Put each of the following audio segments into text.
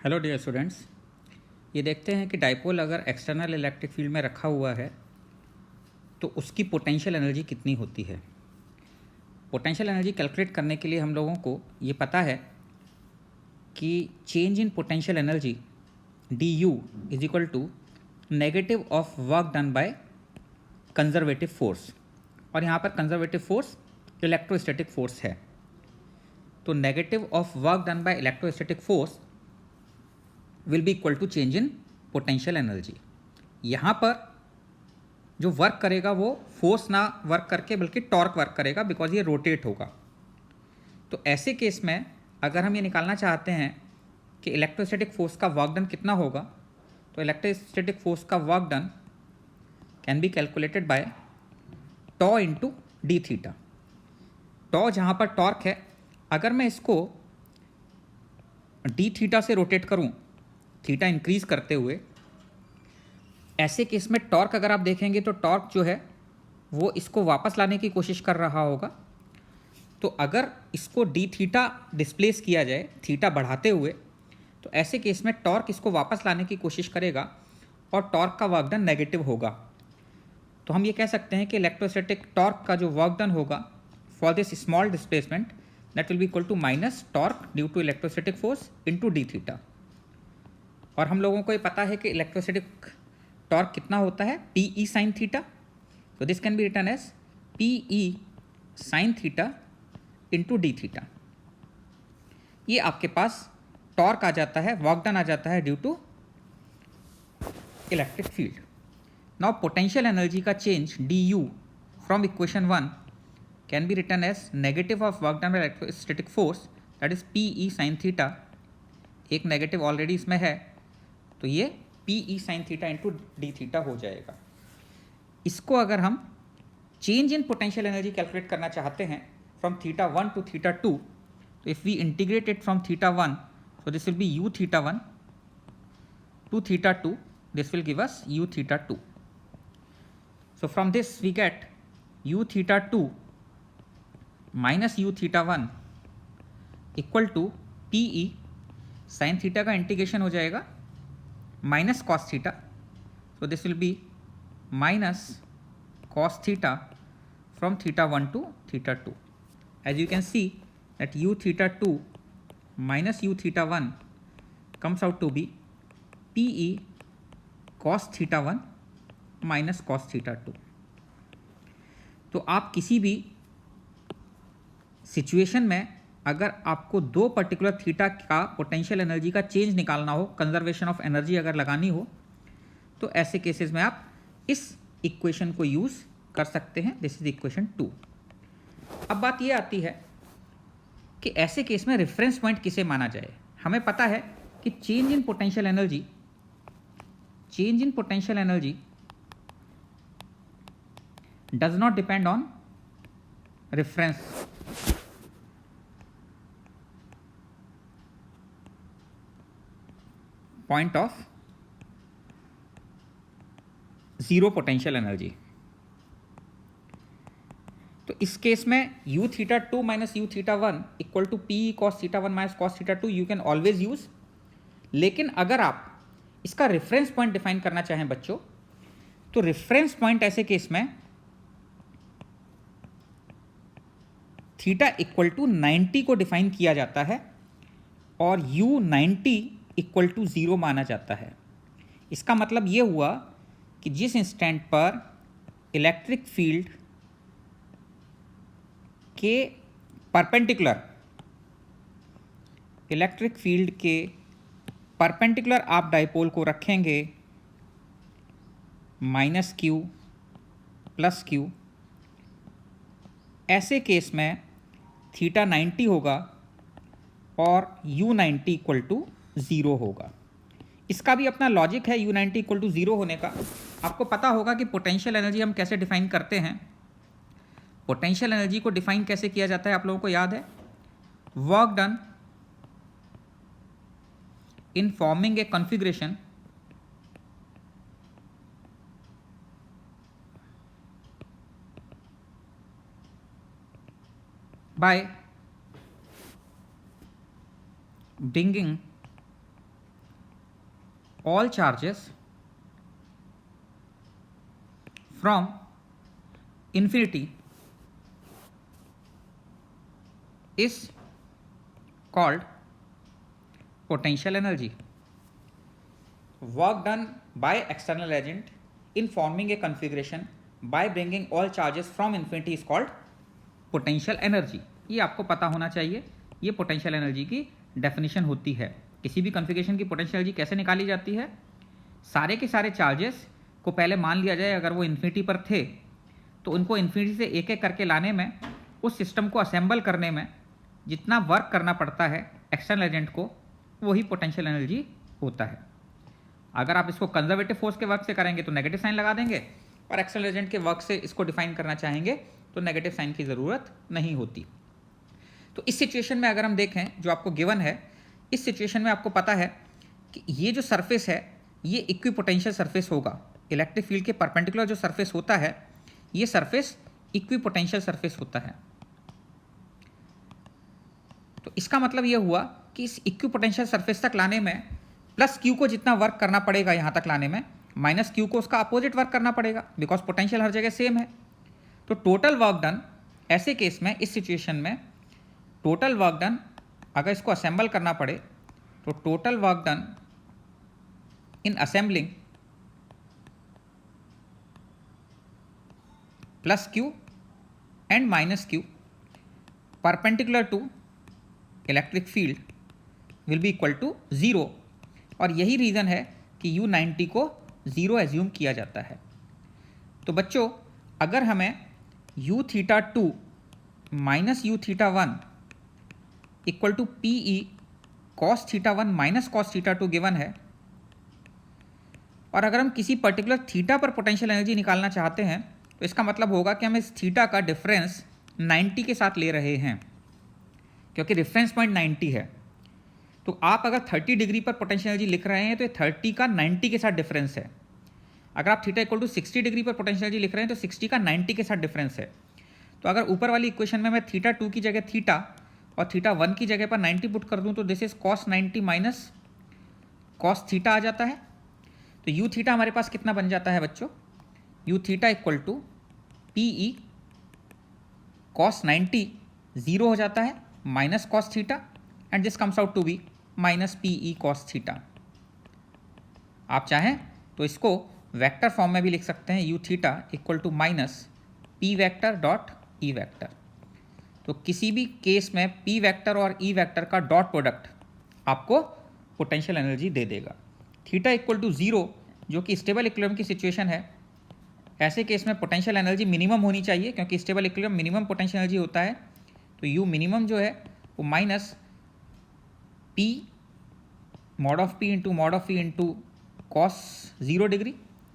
Hello dear students, ये देखते हैं कि डाइपोल अगर एक्सटर्नल इलेक्ट्रिक फील्ड में रखा हुआ है तो उसकी पोटेंशियल एनर्जी कितनी होती है। पोटेंशियल एनर्जी कैलकुलेट करने के लिए हम लोगों को ये पता है कि change in potential energy D U is equal to negative of work done by conservative force, और यहाँ पर कंजर्वेटिव फोर्स इलेक्ट्रोस्टैटिक फोर्स है। तो negative of work done by electrostatic force will be equal to change in potential energy. यहाँ पर जो work करेगा वो फोर्स ना वर्क करके बल्कि टॉर्क वर्क करेगा, बिकॉज ये रोटेट होगा। तो ऐसे केस में अगर हम ये निकालना चाहते हैं कि इलेक्ट्रोस्टैटिक फोर्स का वर्क डन कितना होगा, तो इलेक्ट्रोस्टैटिक फोर्स का work done can be calculated by tau into D theta. Tau जहाँ पर टॉर्क है, अगर मैं इसको डी थीटा से रोटेट करूँ, थीटा इंक्रीज करते हुए, ऐसे केस में टॉर्क अगर आप देखेंगे तो टॉर्क जो है वो इसको वापस लाने की कोशिश कर रहा होगा। तो अगर इसको डी थीटा डिस्प्लेस किया जाए थीटा बढ़ाते हुए, तो ऐसे केस में टॉर्क इसको वापस लाने की कोशिश करेगा और टॉर्क का वर्क डन नेगेटिव होगा। तो हम ये कह सकते हैं कि इलेक्ट्रोस्टैटिक टॉर्क का जो वर्क डन होगा for this small displacement that will be equal to minus torque due to electrostatic force into D theta. और हम लोगों को ये पता है कि इलेक्ट्रोस्टैटिक टॉर्क कितना होता है, पी ई साइन थीटा। तो this can be written as P E sine theta into D theta. ये आपके पास टॉर्क आ जाता है, वर्क डन आ जाता है due to electric field. Now potential energy का change d U from equation 1 can be written as negative of work done by electrostatic force that is P E sine theta. एक negative already इसमें है, तो ये P E sine theta into D theta हो जाएगा। इसको अगर हम change in potential energy calculate करना चाहते हैं फ्रॉम थीटा 1 टू थीटा 2, तो if we integrate it from theta 1, so this will be u theta 1 to theta 2, this will give us u theta 2. So from this we get u theta 2 minus u theta 1 equal to p e sin theta का integration हो जाएगा minus cos theta, so this will be minus cos theta from theta 1 to theta 2. As you can see that u theta 2 minus u theta 1 comes out to be Pe cos theta 1 minus cos theta 2. तो आप किसी भी situation में अगर आपको दो particular theta का potential energy का चेंज निकालना हो, कंजर्वेशन ऑफ एनर्जी अगर लगानी हो, तो ऐसे केसेस में आप इस इक्वेशन को यूज़ कर सकते हैं। This is equation 2। अब बात ये आती है कि ऐसे केस में रेफरेंस पॉइंट किसे माना जाए। हमें पता है कि change in potential energy does not depend on reference point of zero potential energy. तो इस केस में u theta 2 minus u theta 1 equal to P cos theta 1 minus cos theta 2 you can always use. लेकिन अगर आप इसका reference point define करना चाहें बच्चों, तो रेफरेंस पॉइंट ऐसे केस में थीटा इक्वल टू 90 को डिफाइन किया जाता है और u 90 इक्वल टू 0 माना जाता है। इसका मतलब ये हुआ कि जिस इंस्टेंट पर इलेक्ट्रिक फील्ड के परपेंडिकुलर आप डाइपोल को रखेंगे माइनस क्यू प्लस क्यू, ऐसे केस में थीटा 90 होगा और u 90 इक्वल टू 0 होगा। इसका भी अपना लॉजिक है u 90 इक्वल टू 0 होने का। आपको पता होगा कि पोटेंशियल एनर्जी हम कैसे डिफाइन करते हैं। पोटेंशियल एनर्जी को डिफाइन कैसे किया जाता है आप लोगों को याद है, work done in forming a configuration by bringing all charges from infinity is called potential energy. Work done by external agent in forming a configuration by bringing all charges from infinity is called potential energy. ये आपको पता होना चाहिए, ये potential energy की definition होती है। किसी भी कॉन्फ़िगरेशन की पोटेंशियल एनर्जी कैसे निकाली जाती है? सारे के सारे चार्जेस को पहले मान लिया जाए अगर वो इन्फिनिटी पर थे तो उनको इन्फिनिटी से एक एक करके लाने में, उस सिस्टम को असेंबल करने में जितना वर्क करना पड़ता है एक्सटर्नल एजेंट को, वही पोटेंशियल एनर्जी होता है। अगर आप इसको कंजर्वेटिव फोर्स के वर्क से करेंगे तो नेगेटिव साइन लगा देंगे, और एक्सटर्नल एजेंट के वर्क से इसको डिफाइन करना चाहेंगे तो नेगेटिव साइन की ज़रूरत नहीं होती। तो इस सिचुएशन में अगर हम देखें जो आपको गिवन है, इस सिचुएशन में आपको पता है कि ये जो सरफेस है ये इक्विपोटेंशियल सरफेस होगा। इलेक्ट्रिक फील्ड के परपेंडिकुलर जो सरफेस होता है ये सरफेस इक्विपोटेंशियल सरफेस होता है। तो इसका मतलब ये हुआ कि इस इक्विपोटेंशियल सरफेस तक लाने में प्लस क्यू को जितना वर्क करना पड़ेगा यहाँ तक लाने में, माइनस क्यू को उसका अपोजिट वर्क करना पड़ेगा, बिकॉज पोटेंशियल हर जगह सेम है। तो टोटल वर्क डन ऐसे केस में, इस सिचुएशन में टोटल वर्क डन अगर इसको असेंबल करना पड़े तो total work done in assembling plus Q and minus Q perpendicular to electric field will be equal to 0, और यही रीज़न है कि U90 को 0 एज्यूम किया जाता है। तो बच्चों अगर हमें U θ2 minus U θ1 equal to PE cos θ1 minus cos θ2 given है, और अगर हम किसी पर्टिकुलर थीटा पर पोटेंशियल एनर्जी निकालना चाहते हैं तो इसका मतलब होगा कि हम इस थीटा का डिफरेंस 90 के साथ ले रहे हैं, क्योंकि रेफरेंस पॉइंट 90 है। तो आप अगर 30 डिग्री पर पोटेंशियल एनर्जी लिख रहे हैं तो ये 30 का 90 के साथ डिफरेंस है। अगर आप थीटा इक्वल टू 60 डिग्री पर पोटेंशियल एनर्जी लिख रहे हैं तो 60 का 90 के साथ डिफरेंस है। तो अगर ऊपर वाली इक्वेशन में मैं θ2 की जगह थीटा और θ1 की जगह पर 90 पुट कर दूं तो this is cos 90 minus cos theta आ जाता है। तो U θ हमारे पास कितना बन जाता है बच्चों? U θ equal to PE cos 90 0 हो जाता है minus cos theta, and this comes out to be minus PE cos theta. आप चाहें तो इसको वेक्टर फॉर्म में भी लिख सकते हैं, U θ equal to minus P vector dot E vector. तो किसी भी केस में P वेक्टर और E वेक्टर का डॉट प्रोडक्ट आपको पोटेंशियल एनर्जी दे देगा। थीटा इक्वल टू 0 जो कि स्टेबल इक्विलिब्रियम की सिचुएशन है, ऐसे केस में पोटेंशियल एनर्जी मिनिमम होनी चाहिए, क्योंकि stable equilibrium minimum potential energy होता है। तो U मिनिमम जो है वो minus P mod of P into mod of E into cos 0 degree.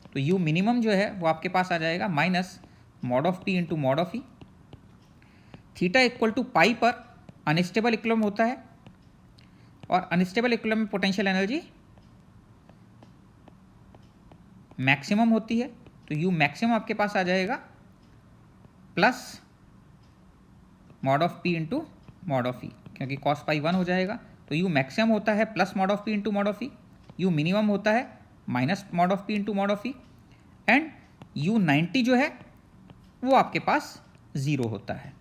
तो U मिनिमम जो है वो आपके पास आ जाएगा minus mod of P into mod of E। Theta equal to pi पर अनस्टेबल इक्विलिब्रियम होता है, और अनस्टेबल इक्विलिब्रियम में पोटेंशियल एनर्जी मैक्सिमम होती है। तो U मैक्सिमम आपके पास आ जाएगा plus mod of P into mod of E, क्योंकि कॉस पाई 1 हो जाएगा। तो U मैक्सिमम होता है plus mod of P into mod of E, U minimum होता है minus mod of P into mod of E, and U90 जो है वो आपके पास 0 होता है।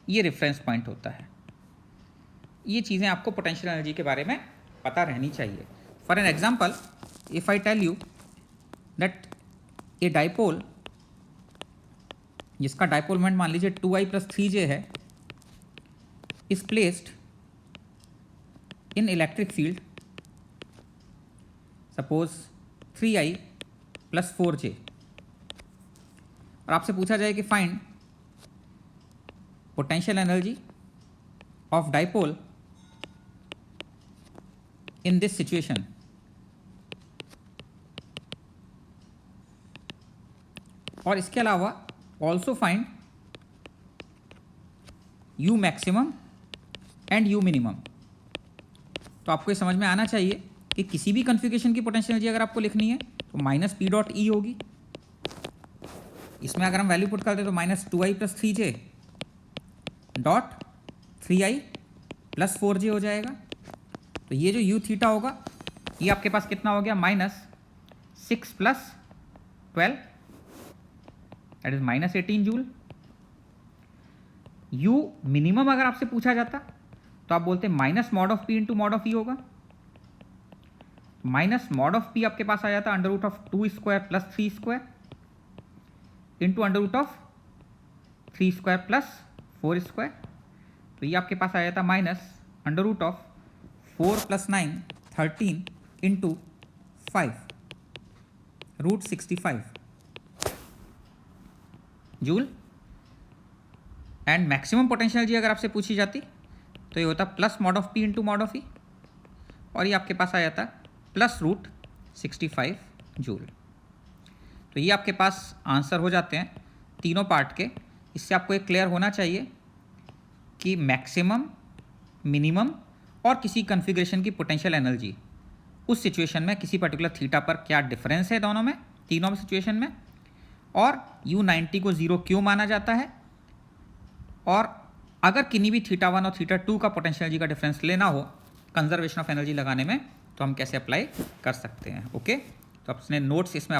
ये रेफरेंस पॉइंट होता है। ये चीज़ें आपको पोटेंशियल एनर्जी के बारे में पता रहनी चाहिए। For an example, if I tell you that a dipole जिसका डाइपोल मोमेंट मान लीजिए 2i प्लस 3j है, is placed in electric field suppose 3i plus 4j, और आपसे पूछा जाए कि find potential energy of dipole in this situation, और इसके अलावा also find U maximum and U minimum. तो आपको ये समझ में आना चाहिए कि किसी भी कॉन्फ़िगरेशन की पोटेंशियल एनर्जी अगर आपको लिखनी है तो माइनस P डॉट E होगी। इसमें अगर हम वैल्यू पुट करते हैं तो minus 2i plus 3j dot 3i plus 4j हो जाएगा। तो ये जो U θ होगा ये आपके पास कितना हो गया, -6 + 12 that is -18 joule. You minimum अगर आपसे पूछा जाता तो आप बोलते -mod of P into mod of E होगा। -mod ऑफ P आपके पास आ जाता √2² + 3² इंटू √3² + 4²। तो ये आपके पास आ जाता -√4 + 9 13 into 5 √65 joule. And maximum potential energy अगर आपसे पूछी जाती तो ये होता +mod of P into mod of E, और ये आपके पास आ जाता +√65 जूल। तो ये आपके पास आंसर हो जाते हैं तीनों पार्ट के। इससे आपको एक क्लियर होना चाहिए कि मैक्सिमम, मिनिमम और किसी कन्फिग्रेशन की पोटेंशियल एनर्जी उस सिचुएशन में किसी पर्टिकुलर थीटा पर क्या डिफरेंस है दोनों में, तीनों में सिचुएशन में, और U90 को 0 क्यों माना जाता है, और अगर किन्हीं भी θ1 और θ2 का पोटेंशियल एनर्जी का डिफरेंस लेना हो कंजर्वेशन ऑफ एनर्जी लगाने में तो हम कैसे अप्लाई कर सकते हैं। ओके, तो अपने नोट्स इसमें